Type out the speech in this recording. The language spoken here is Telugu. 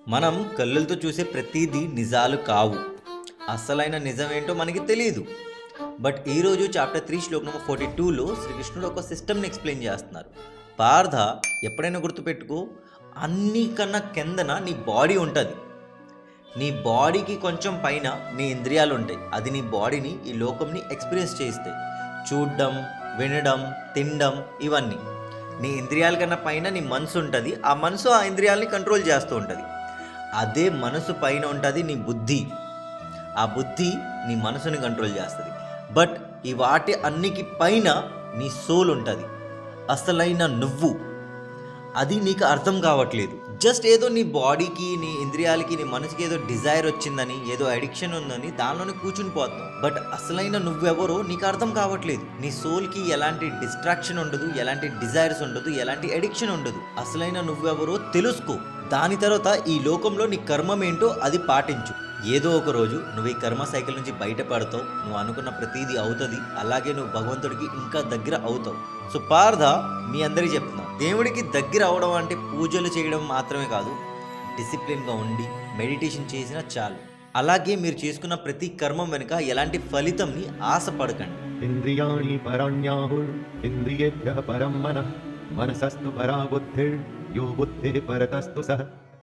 మనం కళ్ళులతో చూసే ప్రతిదీ నిజాలు కావు. అసలైన నిజమేంటో మనకి తెలీదు. బట్ ఈరోజు చాప్టర్ 3 శ్లోక్ నెంబర్ 42లో శ్రీకృష్ణుడు ఒక సిస్టమ్‌ని ఎక్స్‌ప్లెయిన్ చేస్తున్నారు. పార్థ, ఎప్పుడైనా గుర్తుపెట్టుకో, అన్నికన్నా కిందన నీ బాడీ ఉంటది. నీ బాడీకి కొంచెం పైన నీ ఇంద్రియాలు ఉంటాయి. అది నీ బాడీని, ఈ లోకంని ఎక్స్‌పీరియన్స్ చేయిస్తాయి. చూడడం, వినడం, తినడం ఇవన్నీ. నీ ఇంద్రియాల కన్నా పైన నీ మనసు ఉంటుంది. ఆ మనసు ఆ ఇంద్రియాలని కంట్రోల్ చేస్తూ ఉంటుంది. అదే మనసు పైన ఉంటుంది నీ బుద్ధి. ఆ బుద్ధి నీ మనసుని కంట్రోల్ చేస్తుంది. బట్ ఈ వాటి అన్నికి పైన నీ సోల్ ఉంటుంది, అసలైన నువ్వు. అది నీకు అర్థం కావట్లేదు. జస్ట్ ఏదో నీ బాడీకి, నీ ఇంద్రియాలకి, నీ మనసుకి ఏదో డిజైర్ వచ్చిందని, ఏదో అడిక్షన్ ఉందని దానిలోనే కూర్చుని పోతున్నావు. బట్ అసలైన నువ్వెవరో నీకు అర్థం కావట్లేదు. నీ సోల్కి ఎలాంటి డిస్ట్రాక్షన్ ఉండదు, ఎలాంటి డిజైర్స్ ఉండదు, ఎలాంటి అడిక్షన్ ఉండదు. అసలైన నువ్వెవరో తెలుసుకో. దాని తర్వాత ఈ లోకంలో నీ కర్మం ఏంటో అది పాటించు. ఏదో ఒక రోజు నువ్వు ఈ కర్మ సైకిల్ నుంచి బయటపడతావు. నువ్వు అనుకున్న ప్రతిదీ అవుతుంది. అలాగే నువ్వు భగవంతుడికి ఇంకా దగ్గర అవుతావు. సో పార్థ, మీ అందరికీ చెప్తున్నా, దేవుడికి దగ్గర అవడం అంటే పూజలు చేయడం మాత్రమే కాదు, డిసిప్లిన్గా ఉండి మెడిటేషన్ చేసినా చాలు. అలాగే మీరు చేసుకున్న ప్రతి కర్మం వెనుక ఎలాంటి ఫలితంని ఆశపడకండి. ఇంద్రియాణి పరాణ్యాహుర్ ఇంద్రియేభ్యః పరం మనః మనసస్తు పరా బుద్ధిర్ యో బుద్ధిః పరతస్తు సః